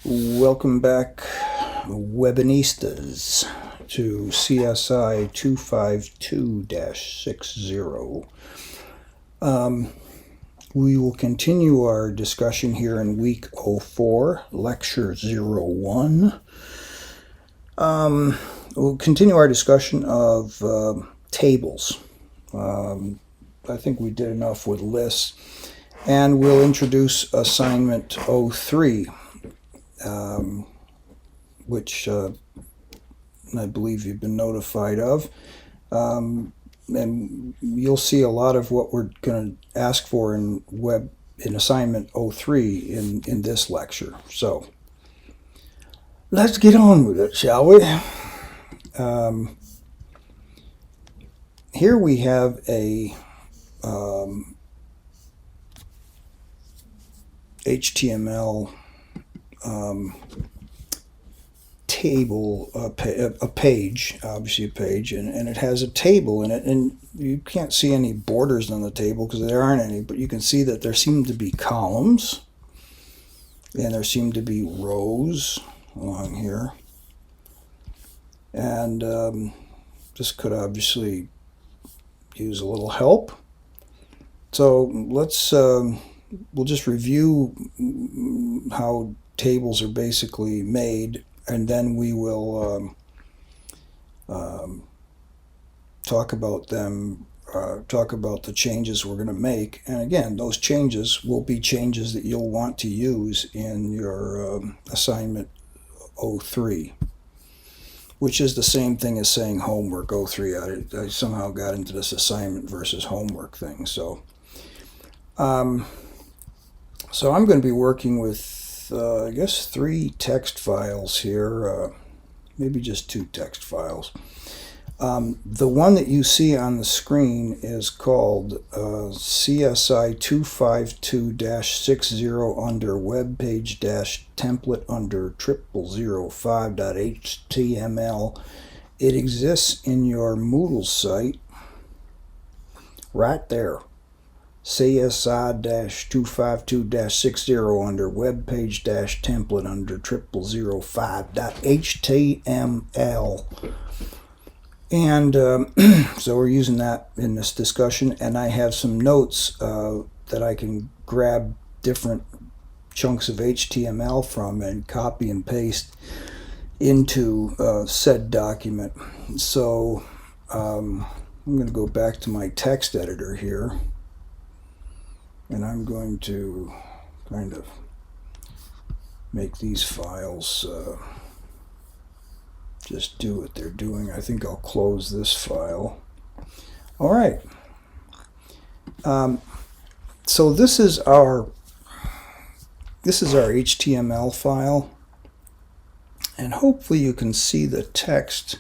Welcome back, Webinistas, to CSI 252-60. We will continue our discussion here in week 04, lecture 01. We'll continue our discussion of tables. I think we did enough with lists. And we'll introduce assignment 03. Which I believe you've been notified of. And you'll see a lot of what we're going to ask for in assignment 03 in this lecture. So let's get on with it, shall we? Here we have a HTML table, a page, obviously a page, and it has a table in it, and you can't see any borders on the table because there aren't any, but you can see that there seem to be columns and there seem to be rows along here, and this could obviously use a little help. So let's we'll just review how tables are basically made, and then we will talk about them, talk about the changes we're going to make. And again, those changes will be changes that you'll want to use in your assignment 03, which is the same thing as saying homework 03. I somehow got into this assignment versus homework thing. So I'm going to be working with I guess 3 text files here, maybe just 2 text files. The one that you see on the screen is called CSI 252-60 under webpage-template under 0005.html. It exists in your Moodle site right there. CSI-252-60 under webpage-template under 0005.html. And so we're using that in this discussion, and I have some notes that I can grab different chunks of HTML from and copy and paste into said document. So I'm going to go back to my text editor here. And I'm going to kind of make these files just do what they're doing. I think I'll close this file. All right. So this is our HTML file, and hopefully you can see the text.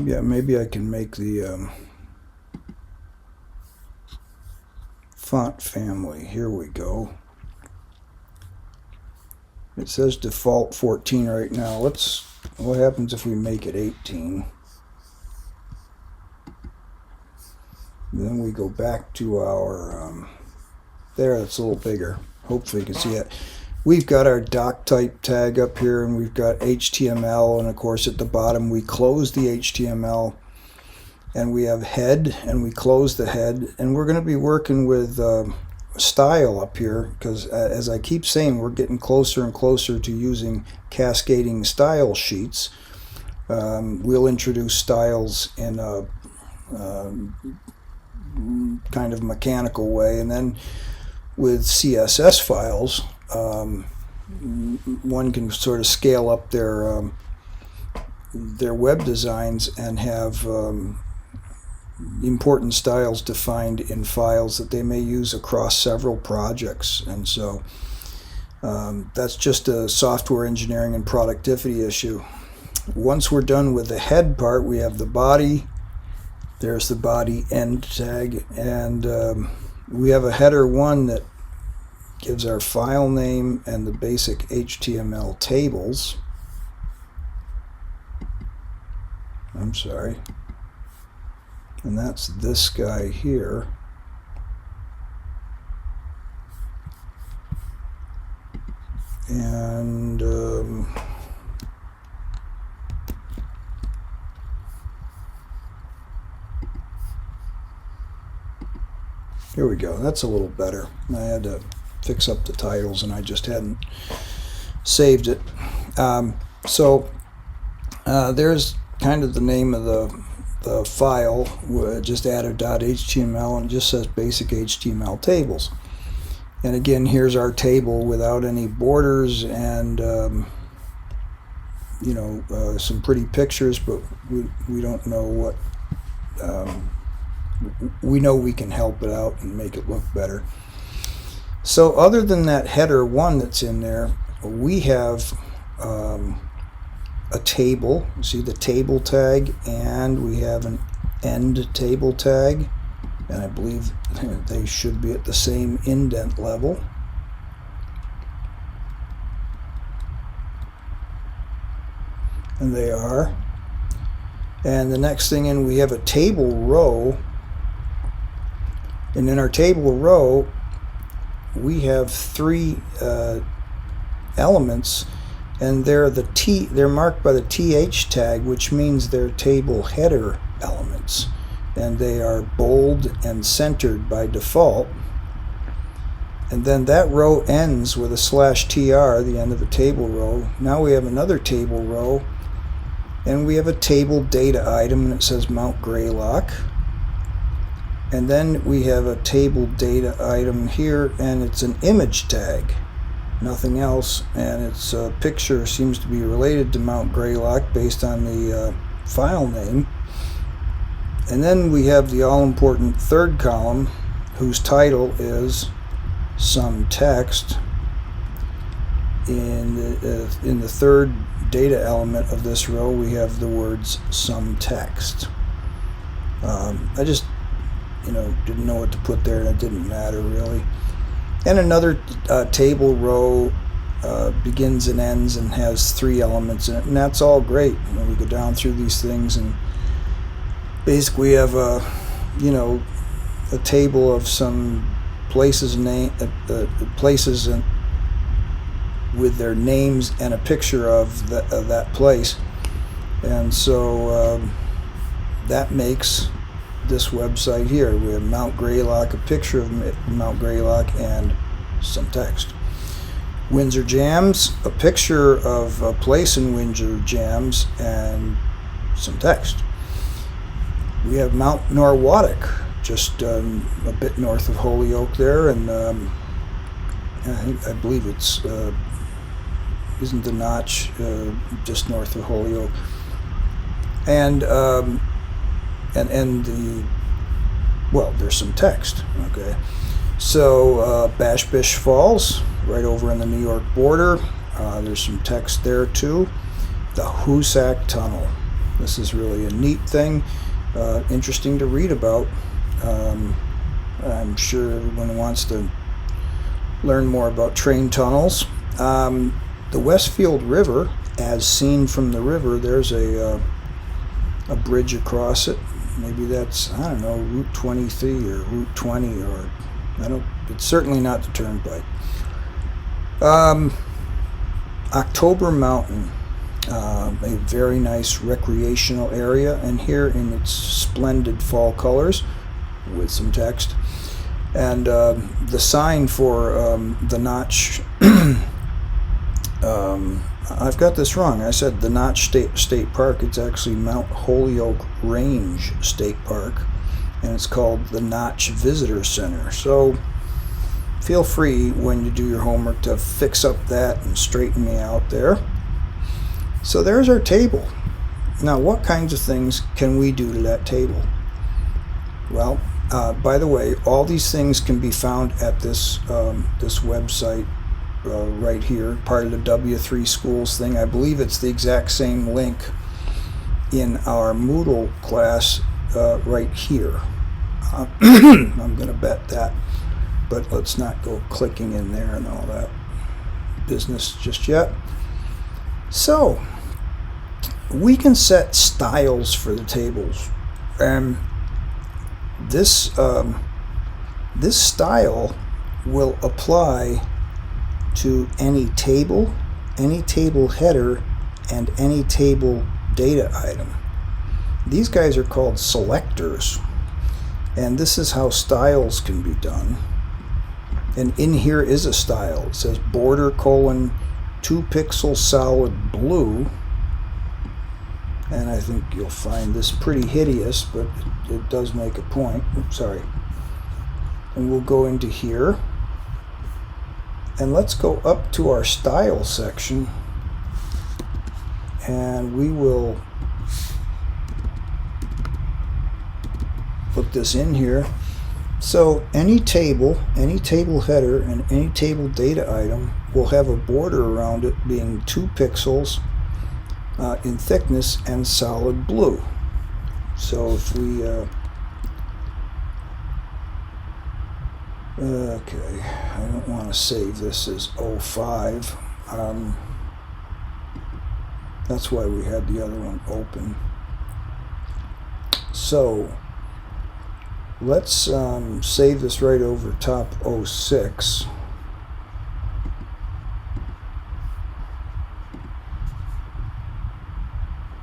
Yeah, maybe I can make the font family. Here we go. It says default 14 right now. What happens if we make it 18? And then we go back to our, there, it's a little bigger. Hopefully you can see it. We've got our doc type tag up here, and we've got HTML, and of course at the bottom we close the HTML, and we have head, and we close the head, and we're going to be working with style up here, because as I keep saying, we're getting closer and closer to using cascading style sheets. We'll introduce styles in a kind of mechanical way, and then with CSS files, one can sort of scale up their web designs and have important styles defined in files that they may use across several projects. And so that's just a software engineering and productivity issue. Once we're done with the head part, we have the body. There's the body end tag, and we have a header 1 that gives our file name and the basic HTML tables. I'm sorry. And that's this guy here. And here we go. That's a little better. I had to fix up the titles and I just hadn't saved it. So there's kind of the name of the file. Just added .html and it just says basic HTML tables. And again, here's our table without any borders and some pretty pictures, but we don't know what. We know we can help it out and make it look better. So other than that header 1 that's in there, we have a table. You see the table tag, and we have an end table tag, and I believe they should be at the same indent level. And they are. And the next thing in, we have a table row. And in our table row, we have 3 elements, and they're marked by the TH tag, which means they're table header elements. And they are bold and centered by default. And then that row ends with a /tr, the end of a table row. Now we have another table row, and we have a table data item, and it says Mount Greylock. And then we have a table data item here, and it's an image tag, nothing else. And its picture seems to be related to Mount Greylock based on the file name. And then we have the all-important third column, whose title is some text. In the third data element of this row, we have the words some text. I just didn't know what to put there, and it didn't matter really. And another table row begins and ends and has 3 elements in it, and that's all great. We go down through these things, and basically we have a table of some places with their names and a picture of that place, and so that makes this website here. We have Mount Greylock, a picture of Mount Greylock, and some text. Windsor Jams, a picture of a place in Windsor Jams, and some text. We have Mount Norwottuck, just a bit north of Holyoke there, and I believe it's isn't the Notch just north of Holyoke, and there's some text. Okay, so Bash Bish Falls, right over in the New York border. There's some text there too. The Hoosac Tunnel. This is really a neat thing, interesting to read about. I'm sure everyone wants to learn more about train tunnels. The Westfield River, as seen from the river, there's a bridge across it. Maybe that's, I don't know, Route 23 or Route 20, or it's certainly not the turnpike. October Mountain, a very nice recreational area, and here in its splendid fall colors with some text. And the sign for the Notch, I've got this wrong. I said the Notch State Park. It's actually Mount Holyoke Range State Park, and it's called the Notch Visitor Center. So feel free, when you do your homework, to fix up that and straighten me out there. So there's our table. Now, what kinds of things can we do to that table? Well, by the way, all these things can be found at this website right here, part of the W3 Schools thing. I believe it's the exact same link in our Moodle class right here. I'm going to bet that. but let's not go clicking in there and all that business just yet. So we can set styles for the tables, and this style will apply to any table header, and any table data item. These guys are called selectors, and this is how styles can be done. And in here is a style. It says border : 2 pixel solid blue, and I think you'll find this pretty hideous, but it does make a point. Oops, sorry. And we'll go into here, and let's go up to our style section, and we will put this in here. So any table header, and any table data item will have a border around it being 2 pixels in thickness and solid blue. So if we okay, I don't want to save this as 05. That's why we had the other one open. So let's save this right over top 06.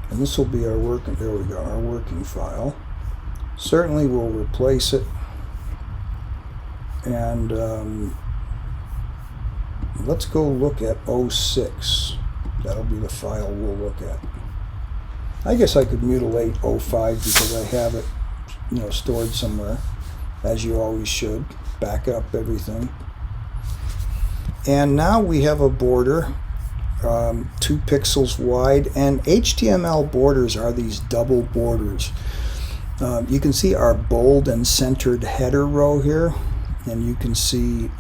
And this will be our working, there we go, our working file. Certainly we'll replace it. And let's go look at 06. That'll be the file we'll look at. I guess I could mutilate 05 because I have it, stored somewhere, as you always should. Back up everything. And now we have a border 2 pixels wide, and HTML borders are these double borders. You can see our bold and centered header row here, and you can see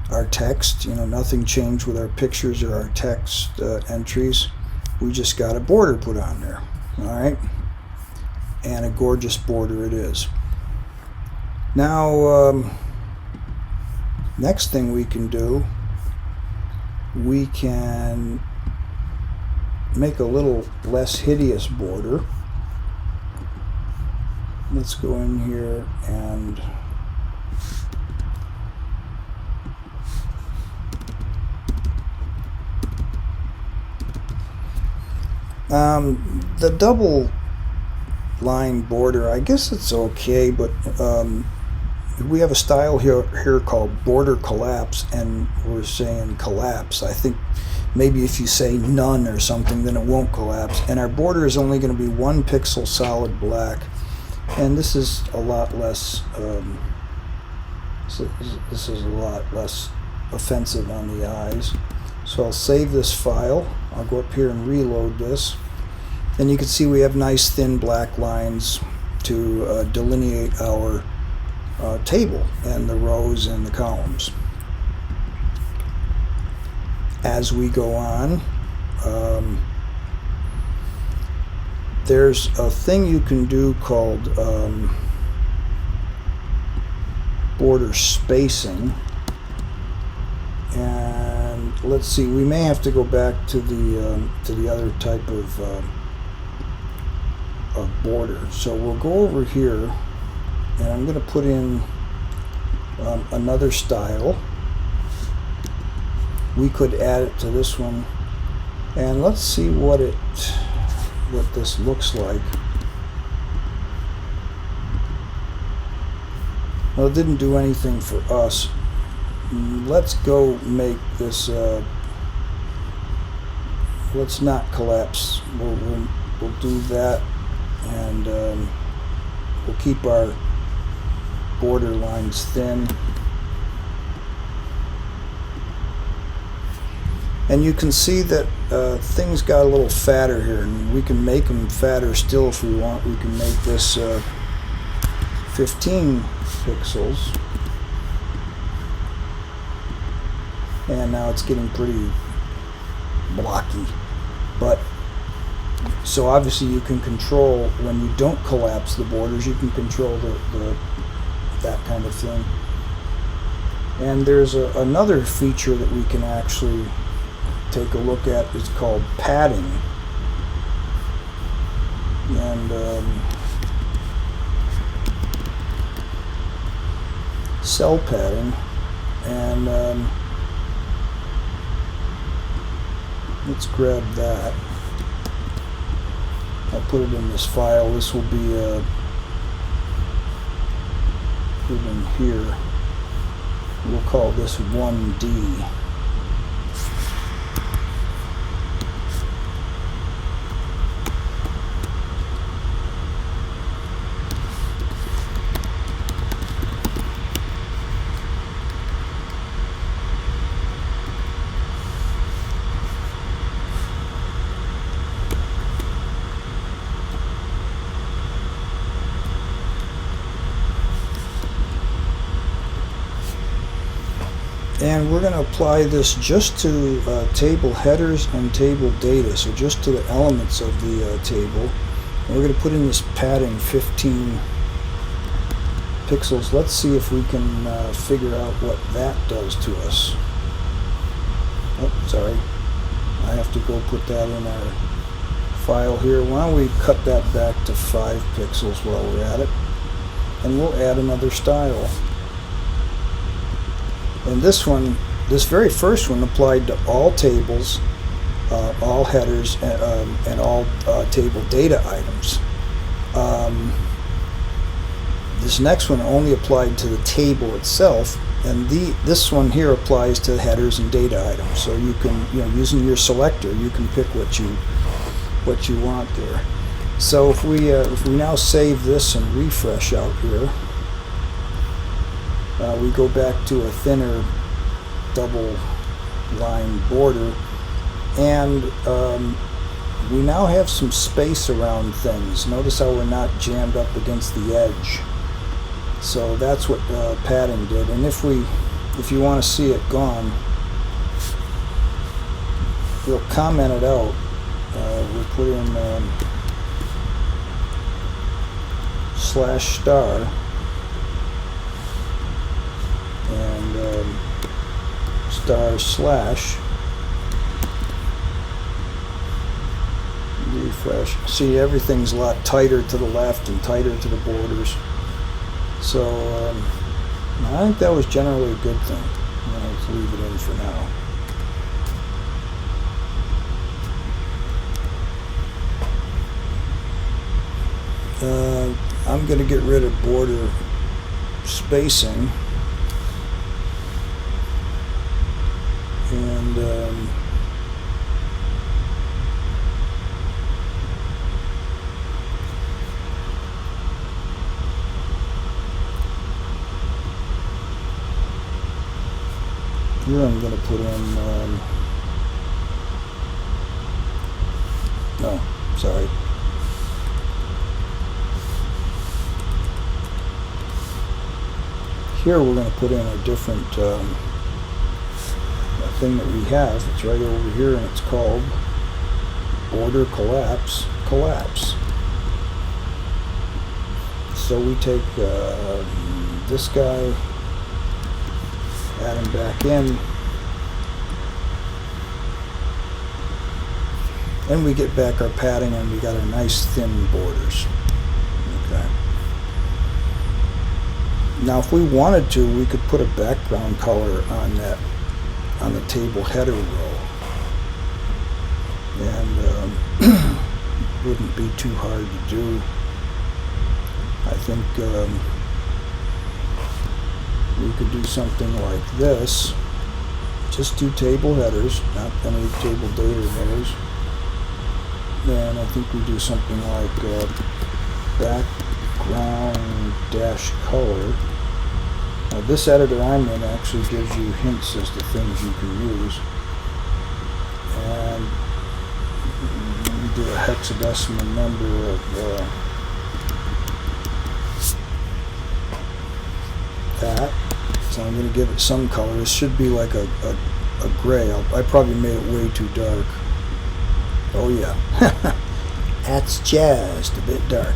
our text. Nothing changed with our pictures or our text entries. We just got a border put on there. All right, and a gorgeous border it is. Now next thing we can do, we can make a little less hideous border. Let's go in here and the double line border, I guess it's okay, but we have a style here called border collapse, and we're saying collapse. I think maybe if you say none or something, then it won't collapse. And our border is only going to be 1 pixel solid black, and this is a lot less this is a lot less offensive on the eyes. So I'll save this file. I'll go up here and reload this, and you can see we have nice thin black lines to delineate our table and the rows and the columns. As we go on, there's a thing you can do called border spacing, and let's see, we may have to go back to the other type of border. So we'll go over here, and I'm going to put in another style. We could add it to this one, and let's see what this looks like. Well, it didn't do anything for us. Let's go make this. Let's not collapse. We'll do that, and we'll keep our border lines thin. And you can see that things got a little fatter here, and we can make them fatter still if we want. We can make this 15 pixels, and now it's getting pretty blocky. But so obviously you can control, when you don't collapse the borders, you can control the that kind of thing. And there's another feature that we can actually take a look at. It's called padding. And cell padding. And let's grab that. I'll put it in this file. This will be put it in here. We'll call this 1D. And we're going to apply this just to table headers and table data, so just to the elements of the table. And we're going to put in this padding 15 pixels. Let's see if we can figure out what that does to us. Oh, sorry. I have to go put that in our file here. Why don't we cut that back to 5 pixels while we're at it. And we'll add another style. And this one, this very first one, applied to all tables, all headers, and all table data items. This next one only applied to the table itself, and this one here applies to headers and data items. So you can, using your selector, you can pick what you want there. So if we now save this and refresh out here. We go back to a thinner double line border, and we now have some space around things. Notice how we're not jammed up against the edge. So that's what padding did. And if you want to see it gone, we'll comment it out. We'll put in /* and */ refresh. See, everything's a lot tighter to the left and tighter to the borders. So I think that was generally a good thing. Let's leave it in for now. I'm going to get rid of border spacing. And here I'm going to put in no, sorry. Here we're going to put in a different thing that we have. It's right over here, and it's called border collapse. So we take this guy, add him back in, and we get back our padding, and we got our nice thin borders. Okay. Now if we wanted to, we could put a background color on that, on the table header row, and wouldn't be too hard to do. I think we could do something like this. Just do table headers, not any table data headers. Then I think we do something like background dash color. Now this editor I'm in actually gives you hints as to things you can use. And we do a hexadecimal number of that. So I'm going to give it some color. It should be like a gray. I probably made it way too dark. Oh yeah. That's just a bit dark.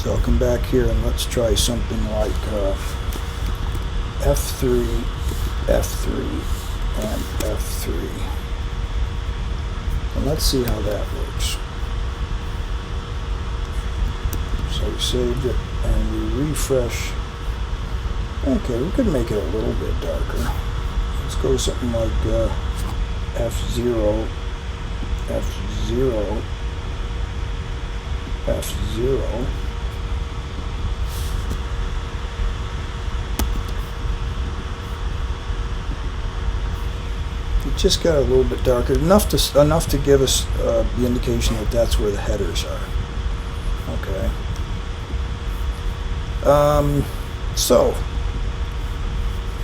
So I'll come back here and let's try something like F3, F3, and F3. And let's see how that works. So we saved it and we refresh. Okay, we could make it a little bit darker. Let's go something like F0, F0, F0. It just got a little bit darker, enough to give us the indication that that's where the headers are. Okay. So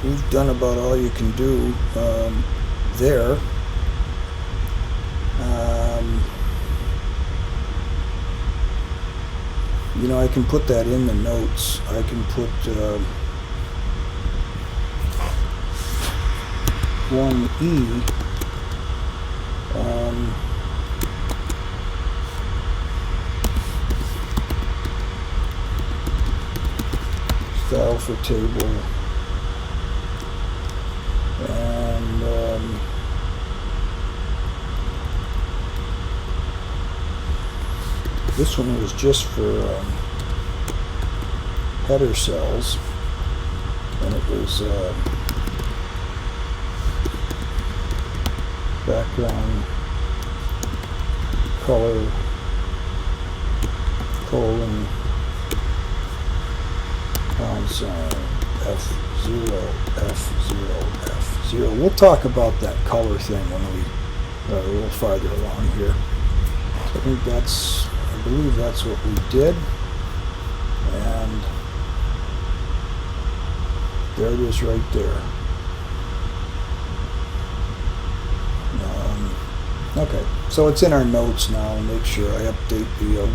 we've done about all you can do there. You know, I can put that in the notes. I can put 1E. Style for table. And this one was just for header cells, and it was background color colon pound sign F0 F0 F0. We'll talk about that color thing when we are a little farther along here. So I think that's, I believe that's what we did, and there it is right there. Okay, so it's in our notes now. Make sure I update the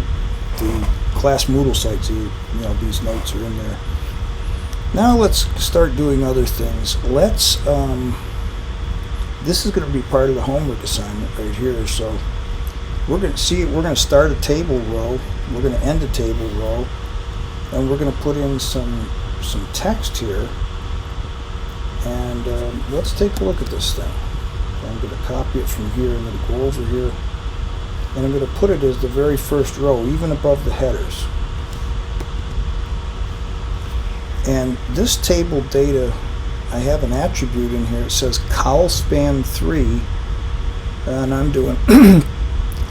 class Moodle site so you know these notes are in there. Now let's start doing other things. Let's this is going to be part of the homework assignment right here. So we're going to start a table row, we're going to end a table row, and we're going to put in some text here. And let's take a look at this thing. I'm going to copy it from here. I'm going to go over here, and I'm going to put it as the very first row, even above the headers. And this table data, I have an attribute in here. It says col span 3, and I'm doing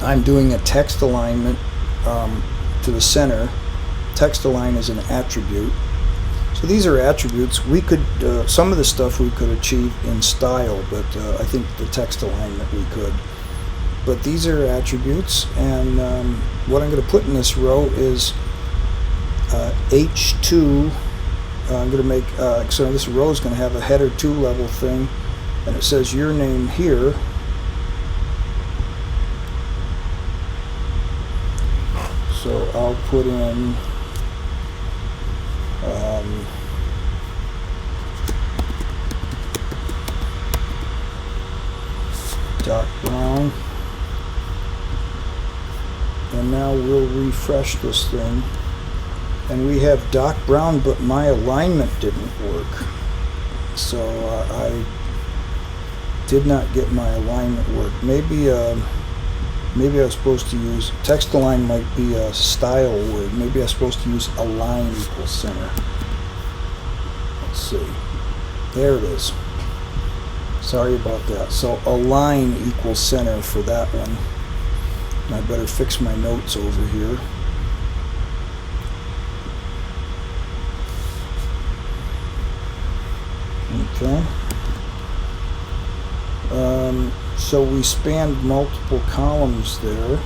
I'm doing a text alignment to the center. Text align is an attribute. So these are attributes. We could some of the stuff we could achieve in style, but I think the text alignment we could. But these are attributes, and what I'm going to put in this row is H2. I'm going to make so this row is going to have a header 2 level thing, and it says your name here. So I'll put in Doc Brown, and now we'll refresh this thing, and we have Doc Brown, but my alignment didn't work, so I did not get my alignment work. Maybe I was supposed to use text align, might be a style word. Maybe I was supposed to use align equals center. Let's see. There it is. Sorry about that. So align equals center for that one. And I better fix my notes over here. Okay. So we spanned multiple columns there.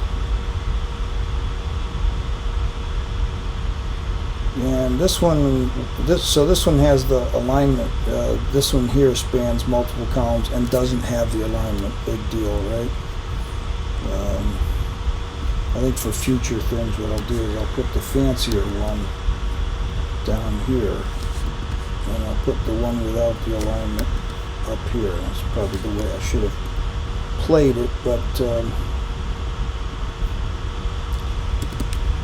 And this one has the alignment. This one here spans multiple columns and doesn't have the alignment. Big deal, right? I think for future things what I'll do is I'll put the fancier one down here, and I'll put the one without the alignment up here. That's probably the way I should have played it, but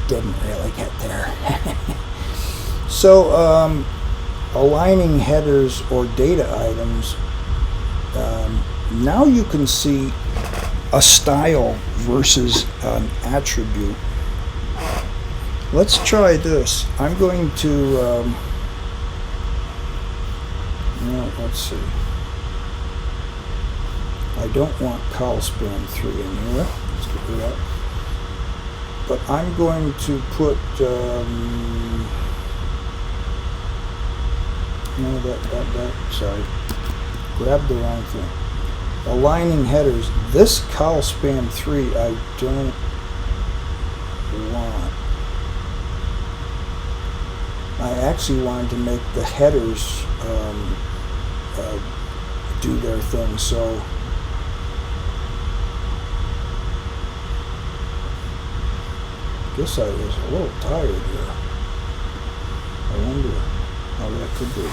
didn't really get there. So, aligning headers or data items, now you can see a style versus an attribute. Let's try this. I'm going to, let's see. I don't want col span 3 in here. Let's get rid of that. But I'm going to put, sorry. Grabbed the wrong thing. Aligning headers. This col span 3 I don't want. I actually wanted to make the headers do their thing, so I guess I was a little tired here. I wonder how that could be.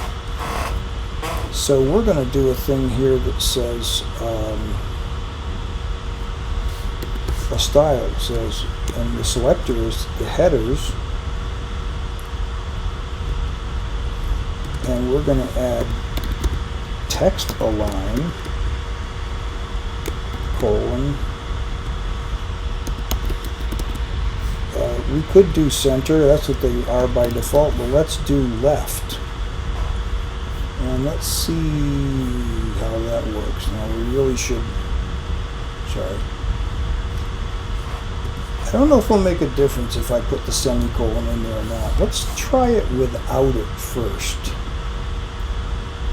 So we're going to do a thing here that says a style. It says, and the selector is the headers, and we're going to add text align, colon. We could do center, that's what they are by default, but let's do left. And let's see how that works. Now we really should, sorry. I don't know if it'll make a difference if I put the semicolon in there or not. Let's try it without it first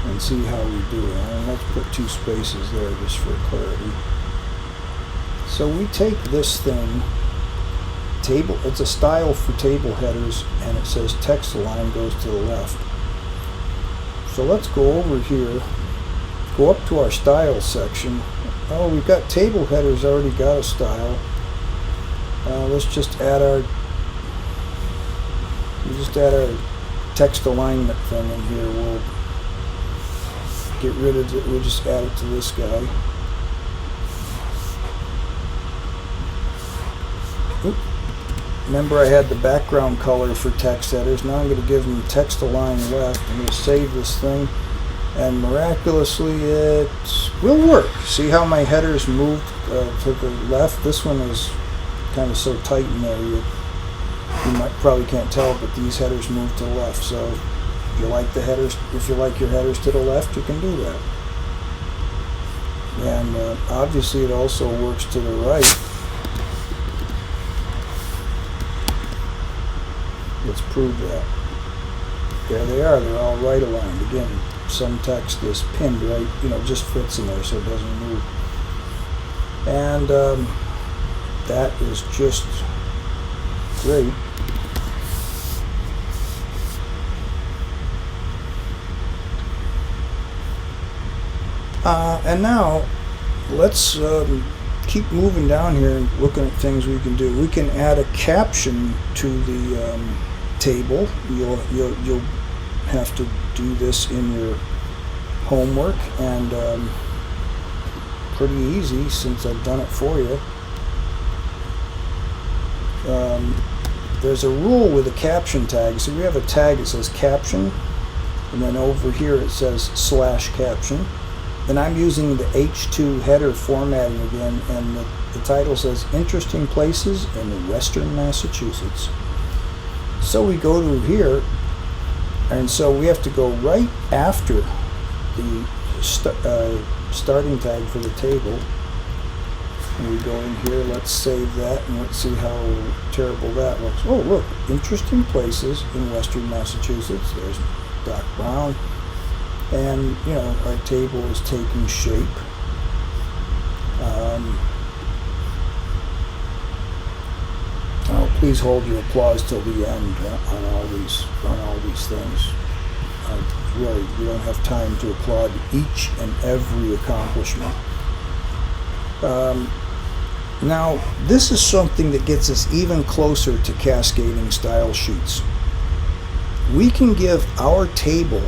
and see how we do it. And let's put 2 spaces there just for clarity. So we take this thing, table, it's a style for table headers, and it says text align goes to the left. So let's go over here, go up to our style section. Oh, we've got table headers already got a style. Let's just add our text alignment thing in here. We'll get rid of it. We'll just add it to this guy. Oop. Remember I had the background color for text headers. Now I'm going to give them text align left. I'm going to save this thing, and miraculously it will work. See how my headers moved to the left? This one is kind of so tight in there you probably can't tell, but these headers move to the left. So if you like the headers, if you like your headers to the left, you can do that. And obviously it also works to the right. Let's prove that. There they are. They're all right aligned. Again, some text is pinned right, just fits in there so it doesn't move. And that is just great. And now let's keep moving down here and looking at things we can do. We can add a caption to the table. You'll have to do this in your homework, and pretty easy since I've done it for you. There's a rule with a caption tag. So we have a tag that says caption, and then over here it says /caption. Then I'm using the H2 header formatting again, and the title says Interesting Places in Western Massachusetts. So we go to here, and so we have to go right after the starting tag for the table. And we go in here, let's save that, and let's see how terrible that looks. Oh, look, Interesting Places in Western Massachusetts. There's Doc Brown. And, our table is taking shape. Please hold your applause till the end on all these things. Really, we don't have time to applaud each and every accomplishment. Now, this is something that gets us even closer to cascading style sheets. We can give our table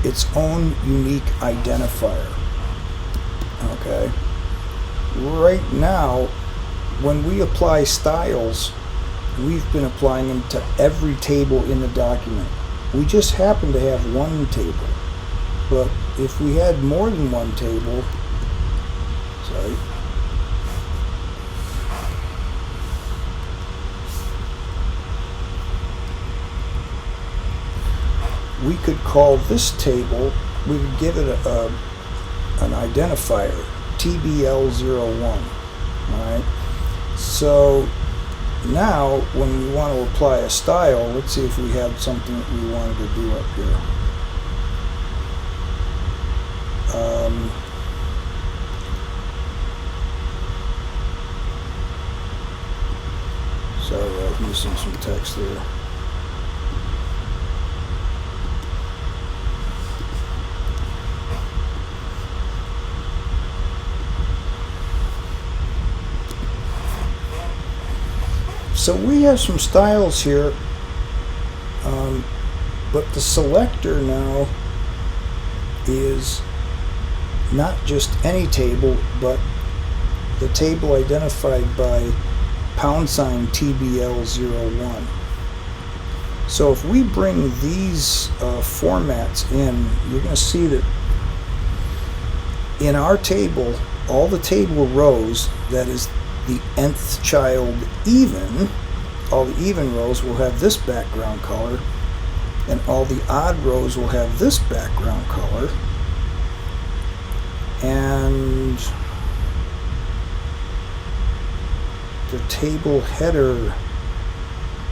its own unique identifier. Okay. Right now, when we apply styles we've been applying them to every table in the document. We just happen to have one table. But if we had more than one table, sorry, we could call this table, we could give it an identifier, TBL01. Alright, so now when we want to apply a style, let's see if we had something that we wanted to do up here. Sorry, I was missing some text there. So we have some styles here, but the selector now is not just any table, but the table identified by # TBL01. So if we bring these formats in, you're going to see that in our table, all the table rows, that is the nth child even, all the even rows will have this background color, and all the odd rows will have this background color, and the table header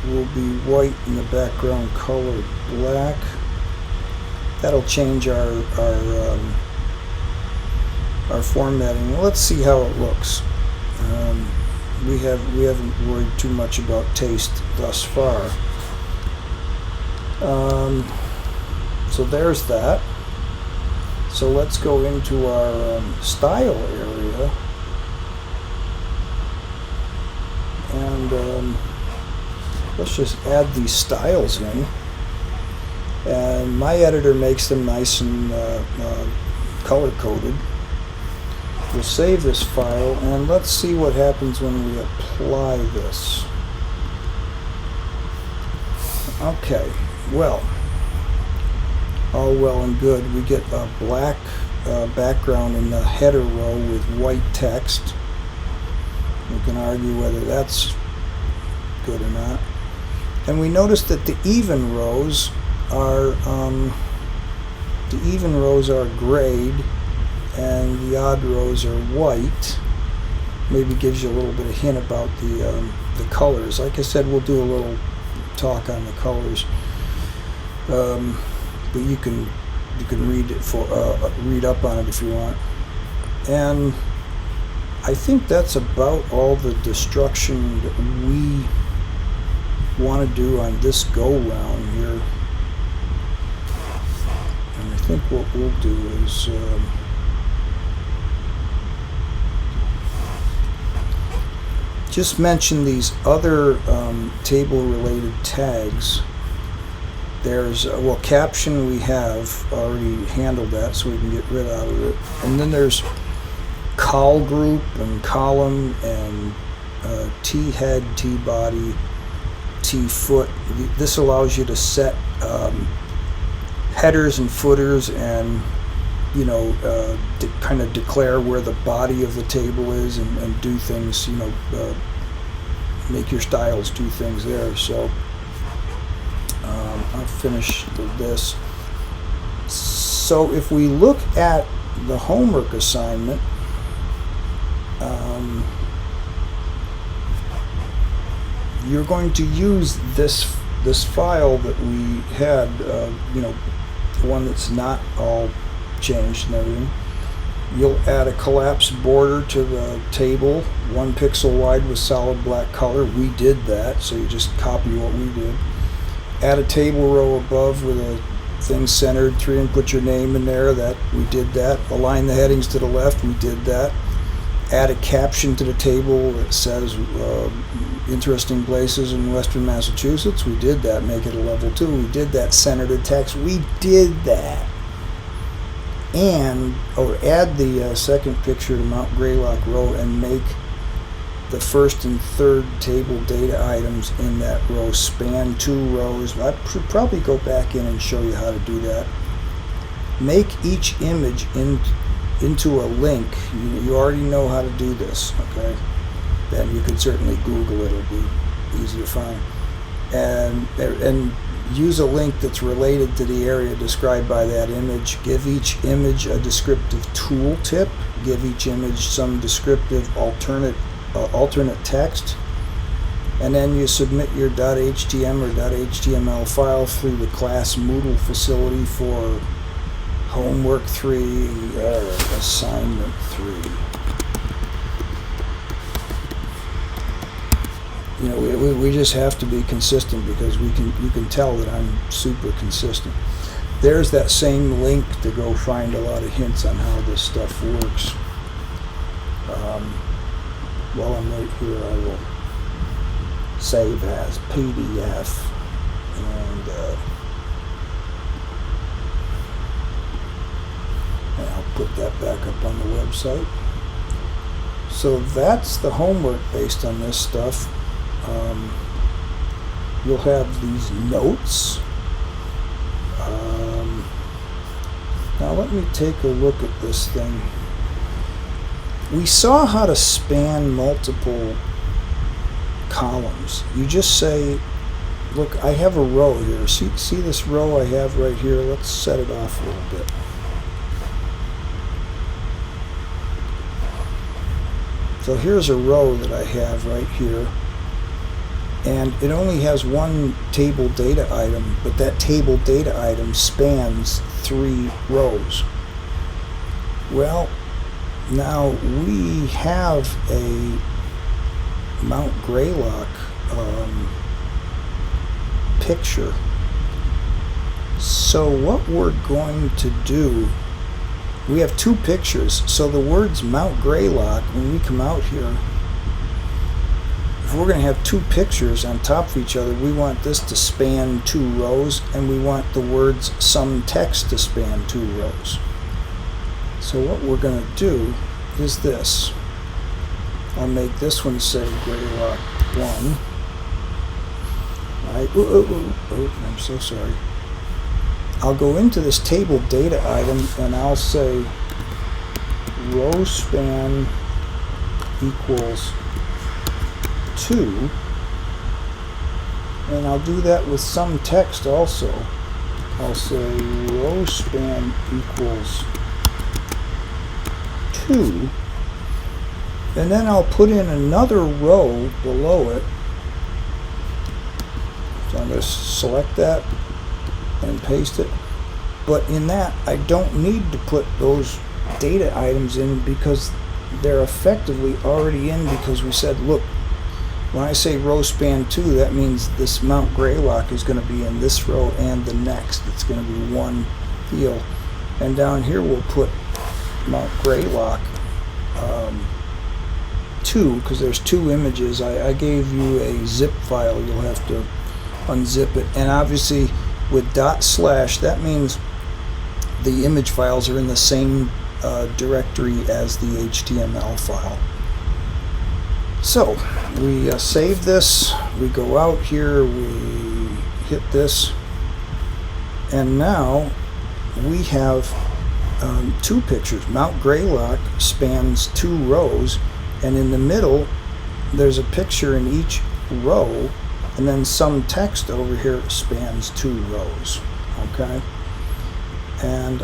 will be white and the background color black. That'll change our formatting. Well, let's see how it looks. We haven't worried too much about taste thus far. So there's that. So let's go into our style area, and let's just add these styles in. And my editor makes them nice and color coded. We'll save this file, and let's see what happens when we apply this. Okay, well, all well and good. We get a black background in the header row with white text. We can argue whether that's good or not. And we notice that the even rows are grayed, and the odd rows are white. Maybe gives you a little bit of hint about the colors. Like I said, we'll do a little talk on the colors, but you can read it read up on it if you want. And I think that's about all the destruction that we want to do on this go round here. And I think what we'll do is just mention these other table-related tags. There's, well, caption we have already handled that, so we can get rid of it. And then there's col group and column and T-head, T-body, T-foot. This allows you to set headers and footers, and to kind of declare where the body of the table is, and do things, make your styles do things there. So I'll finish this. So if we look at the homework assignment, you're going to use this file that we had, the one that's not all changed and everything. You'll add a collapsed border to the table, 1 pixel wide with solid black color. We did that, so you just copy what we did. Add a table row above with a thing centered 3 and put your name in there. That we did that. Align the headings to the left. We did that. Add a caption to the table that says interesting places in Western Massachusetts. We did that. Make it a level 2. We did that. Center the text. We did that. And add the second picture to Mount Greylock Row and make the first and third table data items in that row span 2 rows. I should probably go back in and show you how to do that. Make each image into a link. You already know how to do this, okay? Then you can certainly Google it. It'll be easy to find. And use a link that's related to the area described by that image. Give each image a descriptive tooltip. Give each image some descriptive alternate text. And then you submit your .html or .html file through the class Moodle facility for homework 3 or assignment 3. You know, we just have to be consistent, because you can tell that I'm super consistent. There's that same link to go find a lot of hints on how this stuff works. While I'm right here, I will save as PDF, and I'll put that back up on the website. So that's the homework based on this stuff. You'll have these notes. Now let me take a look at this thing. We saw how to span multiple columns. You just say, look, I have a row here. See this row I have right here? Let's set it off a little bit. So here's a row that I have right here, and it only has one table data item, but that table data item spans 3 rows. Well, now we have a Mount Greylock picture. So what we're going to do, we have 2 pictures, so the words Mount Greylock, when we come out here, if we're going to have 2 pictures on top of each other, we want this to span 2 rows, and we want the words some text to span 2 rows. So what we're going to do is this. I'll make this one say Greylock 1. I'm so sorry. I'll go into this table data item and I'll say row span equals 2, and I'll do that with some text also. I'll say row span equals 2, and then I'll put in another row below it. So I'm going to select that and paste it, but in that I don't need to put those data items in, because they're effectively already in, because we said, look, when I say row span 2, that means this Mount Greylock is going to be in this row and the next. It's going to be one field, and down here we'll put Mount Greylock 2, because there's 2 images. I gave you a zip file. You'll have to unzip it, and obviously with // that means the image files are in the same directory as the HTML file. So we save this, we go out here, we hit this, and now we have 2 pictures. Mount Greylock spans 2 rows, and in the middle there's a picture in each row, and then some text over here spans 2 rows. Okay? And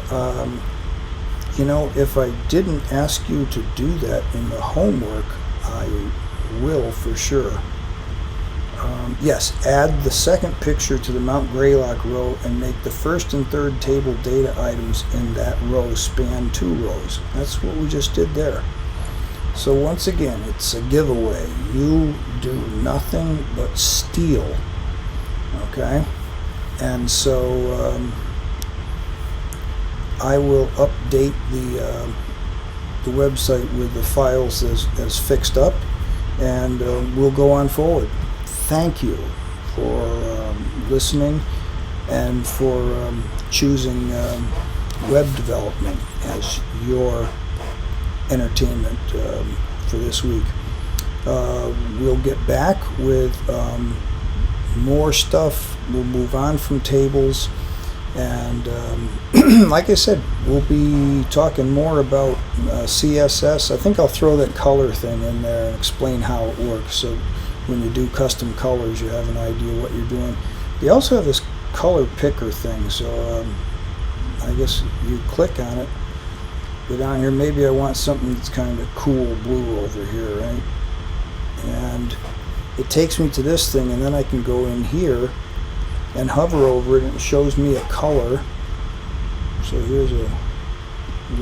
you know, if I didn't ask you to do that in the homework, I will for sure. Yes, add the second picture to the Mount Greylock row and make the first and third table data items in that row span 2 rows. That's what we just did there. So once again, it's a giveaway. You do nothing but steal. Okay? And so I will update the website with the files as fixed up, and we'll go on forward. Thank you for listening and for choosing web development as your entertainment for this week. We'll get back with more stuff. We'll move on from tables, and like I said, we'll be talking more about CSS. I think I'll throw that color thing in there and explain how it works, so when you do custom colors you have an idea what you're doing. They also have this color picker thing, so I guess you click on it, go down here, maybe I want something that's kind of cool blue over here, right? And it takes me to this thing, and then I can go in here and hover over it, and it shows me a color. So here's a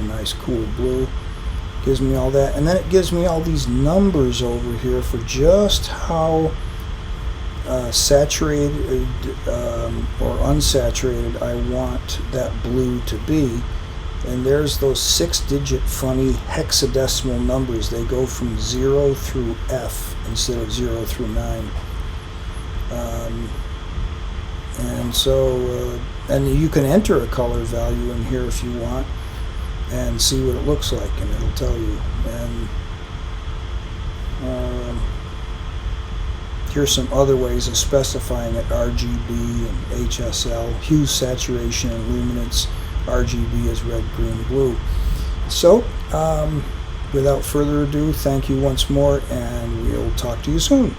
nice cool blue, gives me all that, and then it gives me all these numbers over here for just how saturated or unsaturated I want that blue to be. And there's those 6-digit funny hexadecimal numbers. They go from 0 through F instead of 0 through 9. And so, and you can enter a color value in here if you want and see what it looks like, and it'll tell you. And here's some other ways of specifying it: RGB and HSL, hue, saturation, and luminance. RGB is red, green, blue. So, without further ado, thank you once more, and we'll talk to you soon.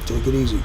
Take it easy.